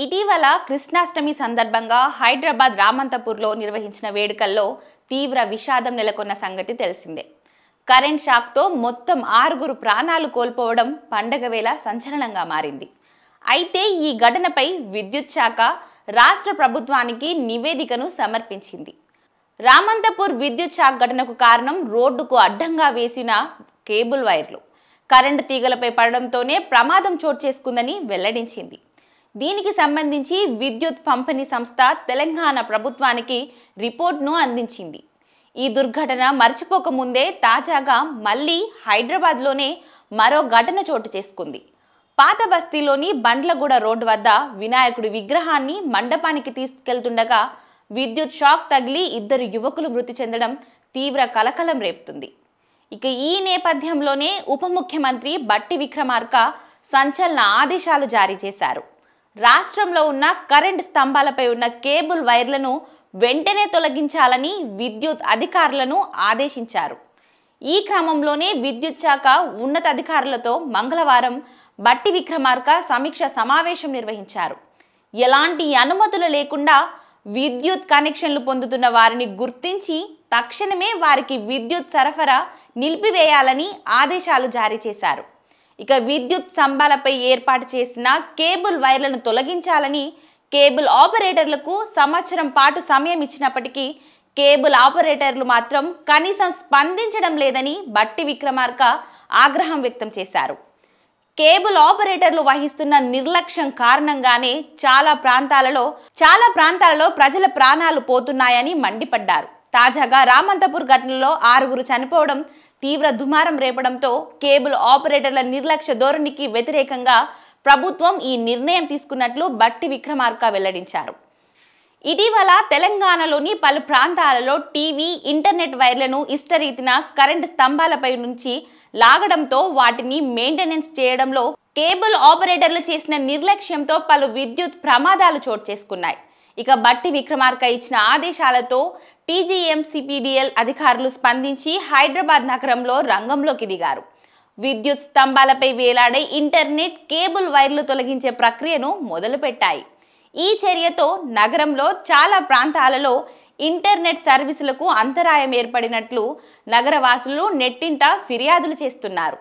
ఇటీవల కృష్ణాష్టమి సందర్భంగా హైదరాబాద్ రామంతపూర్లో నిర్వహించిన వేడుకల్లో తీవ్ర విషాదం నెలకొన్న సంగతి తెలిసిందే. కరెంట్ షాక్తో మొత్తం 6 ప్రాణాలు కోల్పోవడం పండగ వేళ సంచలనంగా మారింది. అయితే ఈ ఘటనపై విద్యుత్ శాఖ రాష్ట్ర ప్రభుత్వానికి నివేదికను సమర్పించింది. రామంతపూర్ విద్యుత్ షాక్ ఘటనకు కారణం రోడ్డుకు అడ్డంగా వేసిన కేబుల్ వైర్లు కరెంటు తీగలపై పడడంతోనే ప్రమాదం చోటు చేసుకుందని వెల్లడించింది. దీనికి సంబంధించి విద్యుత్ పంపిణీ సంస్థ తెలంగాణ ప్రభుత్వానికి రిపోర్ట్ను అందించింది. ఈ దుర్ఘటన మర్చిపోకముందే తాజాగా మళ్ళీ హైదరాబాద్లోనే మరో ఘటన చోటు చేసుకుంది. పాత బస్తీలోని బండ్లగూడ రోడ్డు వద్ద వినాయకుడి విగ్రహాన్ని మండపానికి తీసుకెళ్తుండగా విద్యుత్ షాక్ తగిలి 2 యువకులు మృతి చెందడం తీవ్ర కలకలం రేపుతుంది. ఇక ఈ నేపథ్యంలోనే ఉప ముఖ్యమంత్రి బట్టి విక్రమార్క సంచలన ఆదేశాలు జారీ చేశారు. రాష్ట్రంలో ఉన్న కరెంట్ స్తంభాలపై ఉన్న కేబుల్ వైర్లను వెంటనే తొలగించాలని విద్యుత్ అధికారులను ఆదేశించారు. ఈ క్రమంలోనే విద్యుత్ శాఖ ఉన్నతాధికారులతో మంగళవారం బట్టి విక్రమార్క సమీక్ష సమావేశం నిర్వహించారు. ఎలాంటి అనుమతులు లేకుండా విద్యుత్ కనెక్షన్లు పొందుతున్న వారిని గుర్తించి తక్షణమే వారికి విద్యుత్ సరఫరా నిలిపివేయాలని ఆదేశాలు జారీ చేశారు. ఇక విద్యుత్ స్తంభాలపై ఏర్పాటు చేసిన కేబుల్ వైర్లను తొలగించాలని కేబుల్ ఆపరేటర్లకు సంవత్సరం పాటు సమయం ఇచ్చినప్పటికీ కేబుల్ ఆపరేటర్లు మాత్రం కనీసం స్పందించడం లేదని బట్టి విక్రమార్క ఆగ్రహం వ్యక్తం చేశారు. కేబుల్ ఆపరేటర్లు వహిస్తున్న నిర్లక్ష్యం కారణంగానే చాలా ప్రాంతాలలో ప్రజల ప్రాణాలు పోతున్నాయని మండిపడ్డారు. తాజాగా రామంతపూర్ ఘటనలో 6 చనిపోవడం తీవ్ర దుమారం రేపడంతో కేబుల్ ఆపరేటర్ల నిర్లక్ష్య ధోరణికి వ్యతిరేకంగా ప్రభుత్వం ఈ నిర్ణయం తీసుకున్నట్లు బట్టి విక్రమార్క వెల్లడించారు. ఇటీవల తెలంగాణలోని పలు ప్రాంతాలలో టీవీ, ఇంటర్నెట్ వైర్లను ఇష్టరీతిన కరెంటు స్తంభాలపై నుంచి లాగడంతో వాటిని మెయింటెనెన్స్ చేయడంలో కేబుల్ ఆపరేటర్లు చేసిన నిర్లక్ష్యంతో పలు విద్యుత్ ప్రమాదాలు చోటు చేసుకున్నాయి. ఇక బట్టి విక్రమార్క ఇచ్చిన ఆదేశాలతో టీజీఎంసీపీడీఎల్ అధికారులు స్పందించి హైదరాబాద్ నగరంలో రంగంలోకి దిగారు. విద్యుత్ స్తంభాలపై వేలాడే ఇంటర్నెట్ కేబుల్ వైర్లు తొలగించే ప్రక్రియను మొదలుపెట్టాయి. ఈ చర్యతో నగరంలో చాలా ప్రాంతాలలో ఇంటర్నెట్ సర్వీసులకు అంతరాయం ఏర్పడినట్లు నగరవాసులు నెట్టింట ఫిర్యాదులు చేస్తున్నారు.